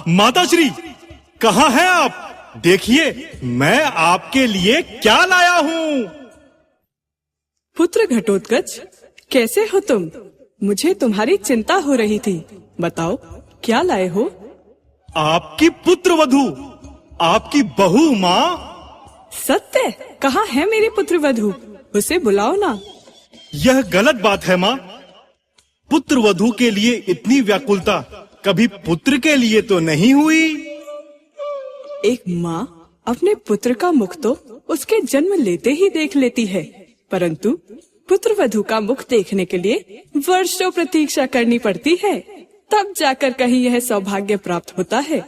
माताश्री, कहाँ हैं आप? देखिए, मैं आपके लिए क्या लाया हूँ। पुत्र घटोत्कच, कैसे हो तुम? मुझे तुम्हारी चिंता हो रही थी। बताओ, क्या लाए हो? आपकी पुत्र वधू, आपकी बहू माँ। सत्य? कहाँ है मेरी पुत्र वधू? उसे बुलाओ ना। यह गलत बात है माँ। पुत्र वधू के लिए इतनी व्याकुलता कभी पुत्र के लिए तो नहीं हुई। एक माँ अपने पुत्र का मुख तो उसके जन्म लेते ही देख लेती है, परंतु पुत्र वधू का मुख देखने के लिए वर्षों प्रतीक्षा करनी पड़ती है। तब जाकर कहीं यह सौभाग्य प्राप्त होता है।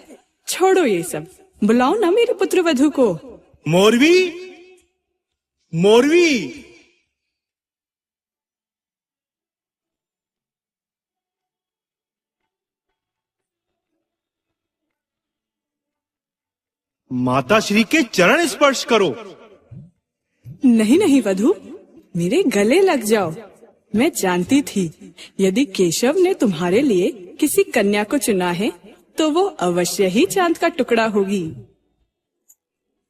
छोड़ो ये सब, बुलाओ ना मेरी पुत्र वधू को। मोरवी, मोरवी। माताश्री के चरण स्पर्श करो। नहीं नहीं वधू, मेरे गले लग जाओ। मैं जानती थी, यदि केशव ने तुम्हारे लिए किसी कन्या को चुना है तो वो अवश्य ही चांद का टुकड़ा होगी।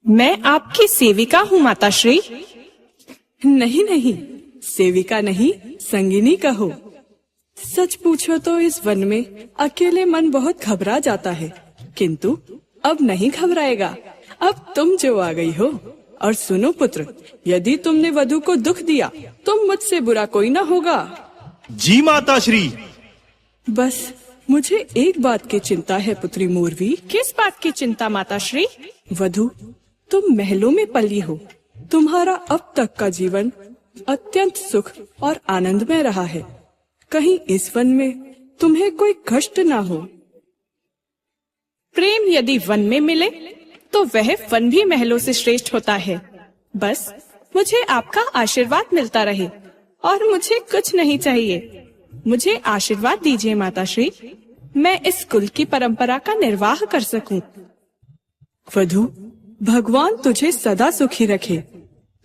मैं आपकी सेविका हूँ माताश्री। नहीं नहीं, सेविका नहीं, संगिनी कहो। सच पूछो तो इस वन में अकेले मन बहुत घबरा जाता है, किंतु अब नहीं घबराएगा। अब तुम जो आ गई हो। और सुनो पुत्र, यदि तुमने वधू को दुख दिया तो मुझसे बुरा कोई ना होगा। जी माताश्री। बस मुझे एक बात की चिंता है पुत्री मोरवी। किस बात की चिंता माताश्री? वधू, तुम महलों में पली हो। तुम्हारा अब तक का जीवन अत्यंत सुख और आनंदमय रहा है। कहीं इस वन में तुम्हें कोई कष्ट ना हो। प्रेम यदि वन में मिले तो वह वन भी महलों से श्रेष्ठ होता है। बस मुझे आपका आशीर्वाद मिलता रहे और मुझे कुछ नहीं चाहिए। मुझे आशीर्वाद दीजिए माताश्री, मैं इस कुल की परंपरा का निर्वाह कर सकूं। वधू, भगवान तुझे सदा सुखी रखे।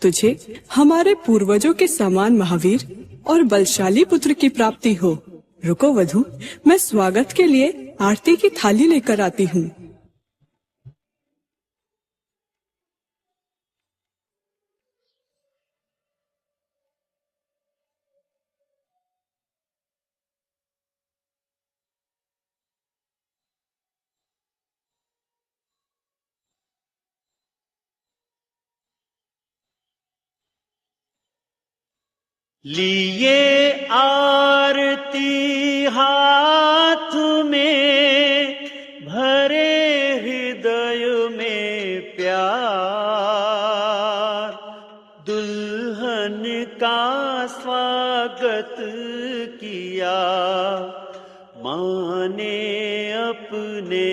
तुझे हमारे पूर्वजों के समान महावीर और बलशाली पुत्र की प्राप्ति हो। रुको वधू, मैं स्वागत के लिए आरती की थाली लेकर आती हूँ। लिए आरती हाथ में, भरे हृदय में प्यार, दुल्हन का स्वागत किया माँ ने अपने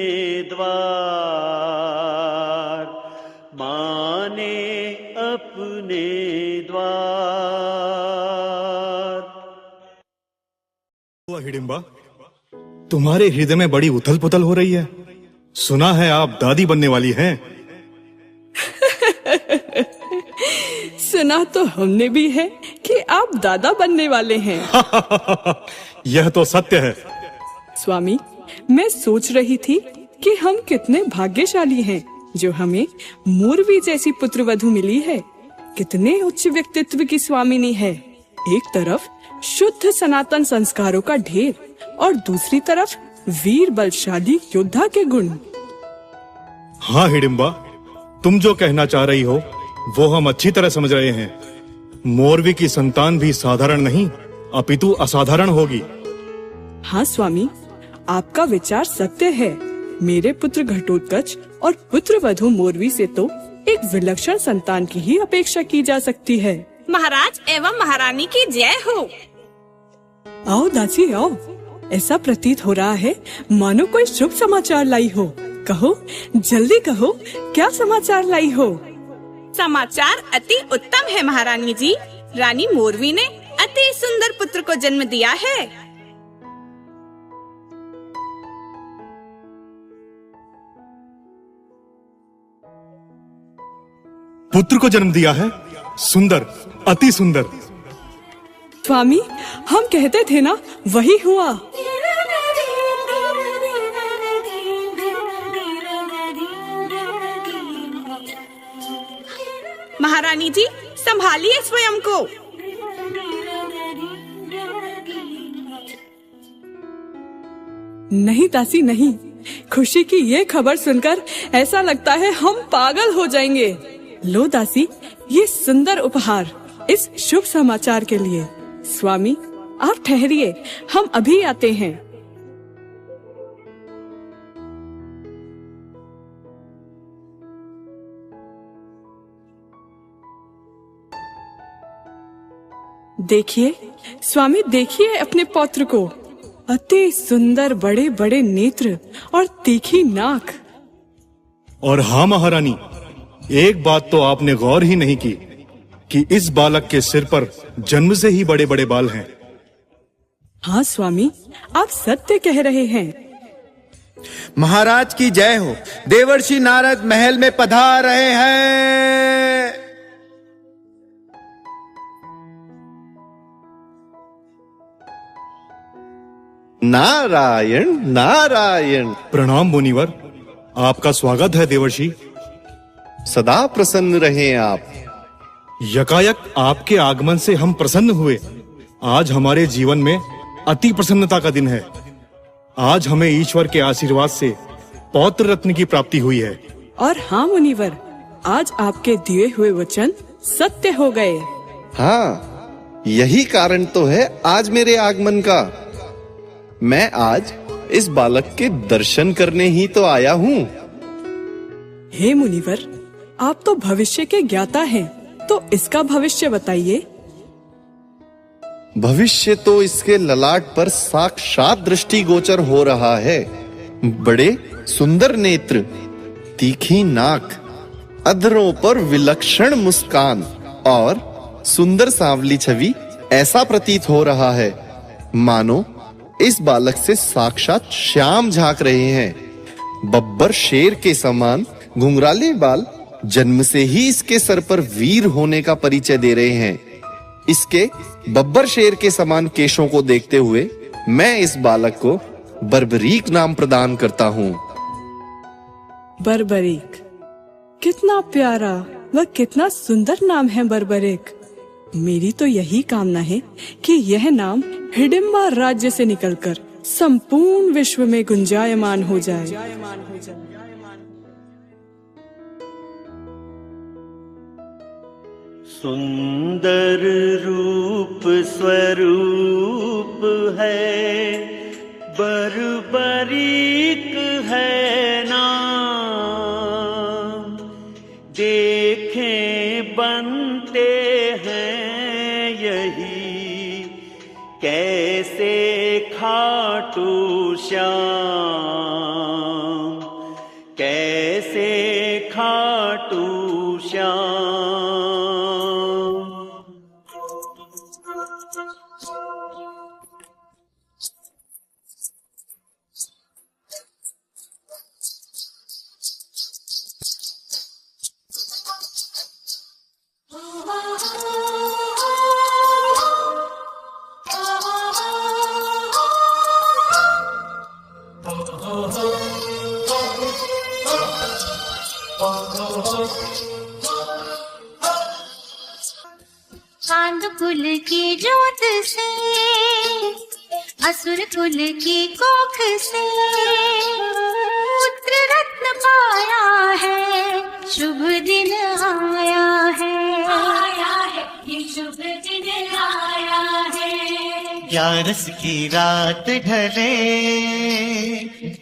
द्वार, माँ ने अपने द्वार। हिडिंबा, तुम्हारे हृदय में बड़ी उथल पुथल हो रही है। सुना है आप दादी बनने वाली हैं। सुना तो हमने भी है कि आप दादा बनने वाले हैं। यह तो सत्य है। स्वामी, मैं सोच रही थी कि हम कितने भाग्यशाली हैं जो हमें मोरवी जैसी पुत्रवधू मिली है। कितने उच्च व्यक्तित्व की स्वामिनी है। एक तरफ शुद्ध सनातन संस्कारों का ढेर और दूसरी तरफ वीर बलशाली योद्धा के गुण। हाँ हिडिंबा, तुम जो कहना चाह रही हो वो हम अच्छी तरह समझ रहे हैं। मोरवी की संतान भी साधारण नहीं अपितु असाधारण होगी। हाँ स्वामी, आपका विचार सत्य है। मेरे पुत्र घटोत्कच और पुत्र वधू मोरवी से तो एक विलक्षण संतान की ही अपेक्षा की जा सकती है। महाराज एवं महारानी की जय हो। आओ दासी आओ। ऐसा प्रतीत हो रहा है मानो कोई शुभ समाचार लाई हो। कहो, जल्दी कहो, क्या समाचार लाई हो? समाचार अति उत्तम है महारानी जी। रानी मोरवी ने अति सुंदर पुत्र को जन्म दिया है। पुत्र को जन्म दिया है? सुंदर, अति सुंदर। स्वामी, हम कहते थे ना, वही हुआ। महारानी जी, संभालिए स्वयं को। नहीं दासी नहीं, खुशी की ये खबर सुनकर ऐसा लगता है हम पागल हो जाएंगे। लो दासी, ये सुंदर उपहार इस शुभ समाचार के लिए। स्वामी, आप ठहरिए, हम अभी आते हैं। देखिए स्वामी, देखिए अपने पौत्र को। अति सुंदर बड़े बड़े नेत्र और तीखी नाक। और हाँ महारानी, एक बात तो आपने गौर ही नहीं की कि इस बालक के सिर पर जन्म से ही बड़े बड़े बाल हैं। हाँ स्वामी, आप सत्य कह रहे हैं। महाराज की जय हो। देवर्षि नारद महल में पधार रहे हैं। नारायण नारायण। प्रणाम मुनिवर, आपका स्वागत है देवर्षि। सदा प्रसन्न रहें आप। यकायक आपके आगमन से हम प्रसन्न हुए। आज हमारे जीवन में अति प्रसन्नता का दिन है। आज हमें ईश्वर के आशीर्वाद से पौत्र रत्न की प्राप्ति हुई है। और हाँ मुनिवर, आज आपके दिए हुए वचन सत्य हो गए। हाँ, यही कारण तो है आज मेरे आगमन का। मैं आज इस बालक के दर्शन करने ही तो आया हूँ। हे मुनिवर, आप तो भविष्य के ज्ञाता हैं, तो इसका भविष्य बताइए। भविष्य तो इसके ललाट पर साक्षात दृष्टिगोचर हो रहा है। बड़े सुंदर नेत्र, तीखी नाक, अधरों पर विलक्षण मुस्कान और सुंदर सांवली छवि। ऐसा प्रतीत हो रहा है मानो इस बालक से साक्षात श्याम झांक रहे हैं। बब्बर शेर के समान घुंघराले बाल जन्म से ही इसके सर पर वीर होने का परिचय दे रहे हैं। इसके बब्बर शेर के समान केशों को देखते हुए मैं इस बालक को बर्बरीक नाम प्रदान करता हूँ। बर्बरीक, कितना प्यारा व कितना सुंदर नाम है बर्बरीक। मेरी तो यही कामना है कि यह नाम हिडिंबा राज्य से निकलकर संपूर्ण विश्व में गुंजायमान हो जाए। सुंदर रूप स्वरूप है, बर्बरीक है नाम। देखें बनते हैं यही कैसे खाटू श्याम, कैसे खाटू श्याम। चांद कुल की जोत से, असुर कुल की कोख से पुत्र रत्न पाया है, शुभ दिन आया है, ये शुभ दिन आया है। ग्यारस की रात ढले,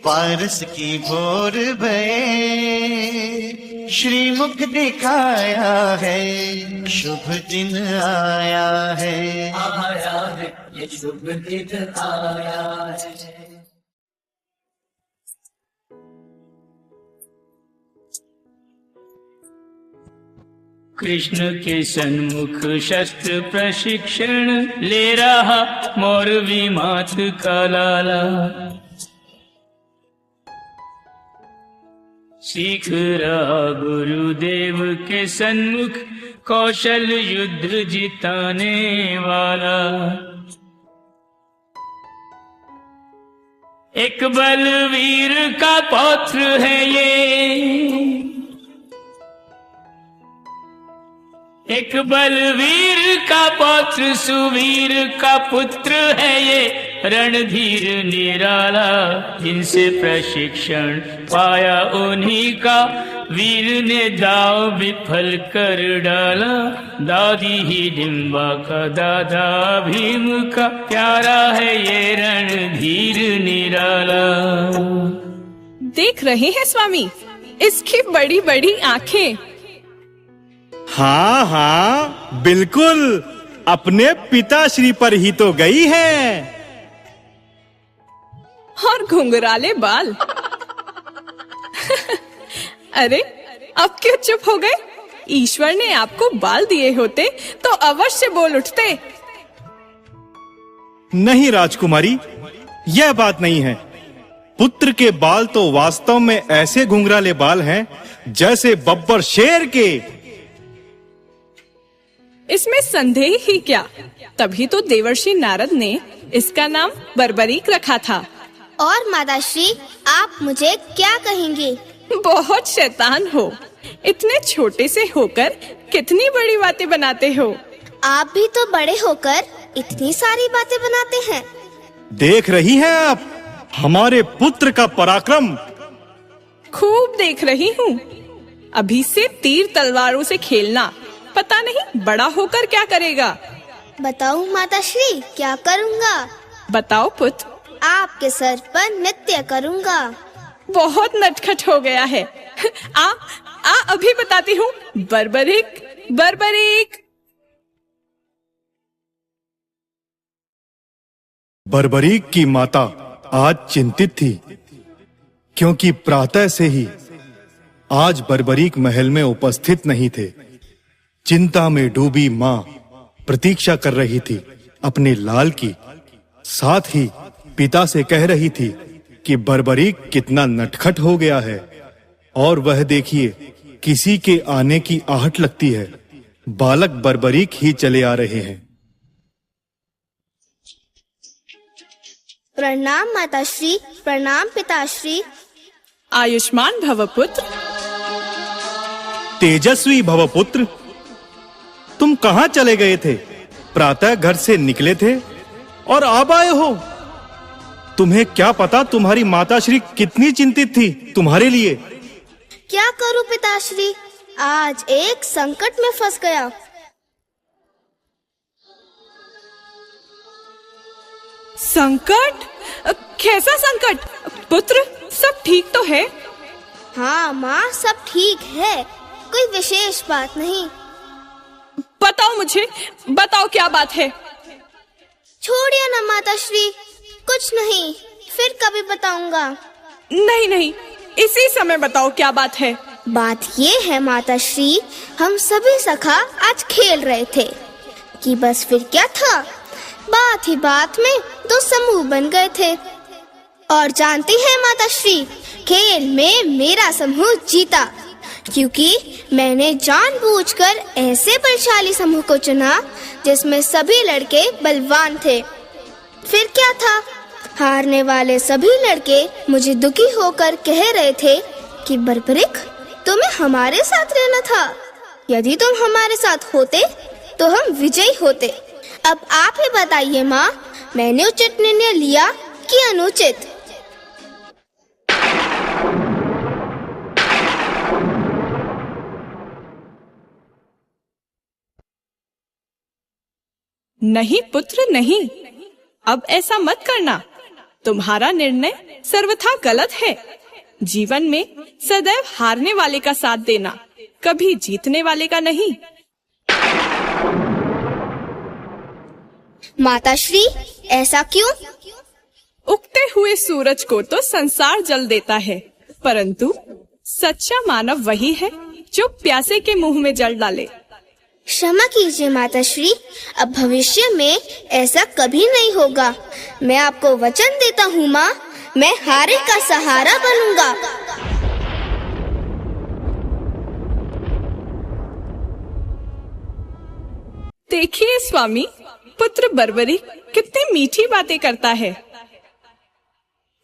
पारस की भोर भये, श्रीमुख दिखाया है, शुभ दिन आया है, ये शुभ दिन आया है। कृष्ण के सन्मुख शस्त्र प्रशिक्षण ले रहा मौरवी मात का लाला। सीख रहा गुरुदेव के सन्मुख कौशल युद्ध जिताने वाला। एक बलवीर का पौत्र है ये, एक बलवीर का पौत्र, सुवीर का पुत्र है ये रणधीर निराला। जिनसे प्रशिक्षण पाया उन्हीं का वीर ने दाव विफल कर डाला। दादी ही डिम्बा का दादा भीम का प्यारा है ये रणधीर निराला। देख रहे हैं स्वामी, इसकी बड़ी बड़ी आंखें। हाँ हाँ बिल्कुल, अपने पिताश्री पर ही तो गई है। और घुंघराले बाल। अरे अब क्यों चुप हो गए? ईश्वर ने आपको बाल दिए होते तो अवश्य बोल उठते। नहीं राजकुमारी, यह बात नहीं है। पुत्र के बाल तो वास्तव में ऐसे घुंघराले बाल हैं जैसे बब्बर शेर के। इसमें संदेह ही क्या, तभी तो देवर्षि नारद ने इसका नाम बर्बरीक रखा था। और माताश्री, आप मुझे क्या कहेंगे? बहुत शैतान हो, इतने छोटे से होकर कितनी बड़ी बातें बनाते हो। आप भी तो बड़े होकर इतनी सारी बातें बनाते हैं। देख रही हैं आप हमारे पुत्र का पराक्रम? खूब देख रही हूँ। अभी से तीर तलवारों से खेलना, पता नहीं बड़ा होकर क्या करेगा। बताऊं माताश्री, क्या करूँगा? बताओ पुत्र। आपके सर पर नृत्य करूँगा। बहुत नटखट हो गया है। आ अभी बताती हूँ। बर्बरीक बर्बरीक। बर्बरीक की माता आज चिंतित थी, क्योंकि प्रातः से ही आज बर्बरीक महल में उपस्थित नहीं थे। चिंता में डूबी माँ प्रतीक्षा कर रही थी अपने लाल की। साथ ही पिता से कह रही थी कि बर्बरीक कितना नटखट हो गया है, और वह देखिए किसी के आने की आहट लगती है। बालक बर्बरीक ही चले आ रहे हैं। प्रणाम माताश्री, प्रणाम पिताश्री। आयुष्मान भव पुत्र। तेजस्वी भव पुत्र। तुम कहाँ चले गए थे? प्रातः घर से निकले थे और अब आए हो। तुम्हें क्या पता तुम्हारी माताश्री कितनी चिंतित थी तुम्हारे लिए। क्या करूं पिताश्री, आज एक संकट में फंस गया। संकट? कैसा संकट? पुत्र सब ठीक तो है? हाँ माँ, सब ठीक है, कोई विशेष बात नहीं। बताओ मुझे, बताओ क्या बात है। छोड़िए ना माताश्री, कुछ नहीं, फिर कभी बताऊंगा। नहीं नहीं, इसी समय बताओ क्या बात है। बात ये है माताश्री, हम सभी सखा आज खेल रहे थे कि बस फिर क्या था, बात ही बात में दो समूह बन गए थे। और जानती है माताश्री, खेल में मेरा समूह जीता, क्योंकि मैंने जानबूझकर ऐसे बलशाली समूह को चुना जिसमें सभी लड़के बलवान थे। फिर क्या था, हारने वाले सभी लड़के मुझे दुखी होकर कह रहे थे कि बर्बरीक, तुम्हें हमारे साथ रहना था। यदि तुम हमारे साथ होते तो हम विजयी होते। अब आप ही बताइए माँ, मैंने उचित निर्णय लिया कि अनुचित? नहीं पुत्र नहीं, अब ऐसा मत करना। तुम्हारा निर्णय सर्वथा गलत है। जीवन में सदैव हारने वाले का साथ देना, कभी जीतने वाले का नहीं। माताश्री, ऐसा क्यों? उगते हुए सूरज को तो संसार जल देता है, परंतु सच्चा मानव वही है जो प्यासे के मुंह में जल डाले। क्षमा कीजिए माताश्री, अब भविष्य में ऐसा कभी नहीं होगा। मैं आपको वचन देता हूँ माँ, मैं हारे का सहारा बनूंगा। देखिए स्वामी, पुत्र बर्बरीक कितनी मीठी बातें करता है।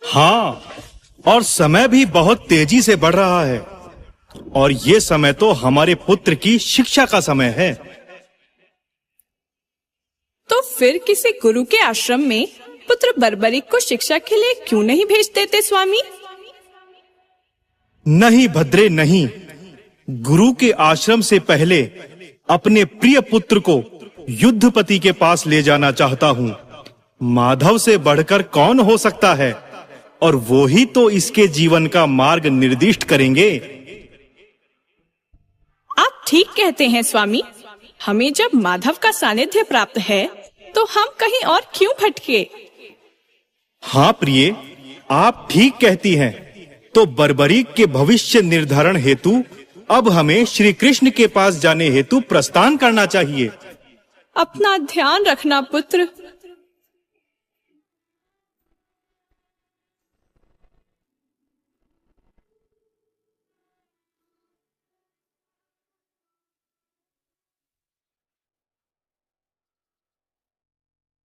हाँ, और समय भी बहुत तेजी से बढ़ रहा है, और ये समय तो हमारे पुत्र की शिक्षा का समय है। तो फिर किसी गुरु के आश्रम में पुत्र बर्बरिक को शिक्षा के लिए क्यों नहीं भेज देते स्वामी? नहीं भद्रे नहीं, गुरु के आश्रम से पहले अपने प्रिय पुत्र को युद्धपति के पास ले जाना चाहता हूँ। माधव से बढ़कर कौन हो सकता है, और वो ही तो इसके जीवन का मार्ग निर्दिष्ट करेंगे। आप ठीक कहते हैं स्वामी। हमें जब माधव का सानिध्य प्राप्त है तो हम कहीं और क्यों भटके? हाँ प्रिय, आप ठीक कहती हैं। तो बर्बरीक के भविष्य निर्धारण हेतु अब हमें श्री कृष्ण के पास जाने हेतु प्रस्थान करना चाहिए। अपना ध्यान रखना पुत्र।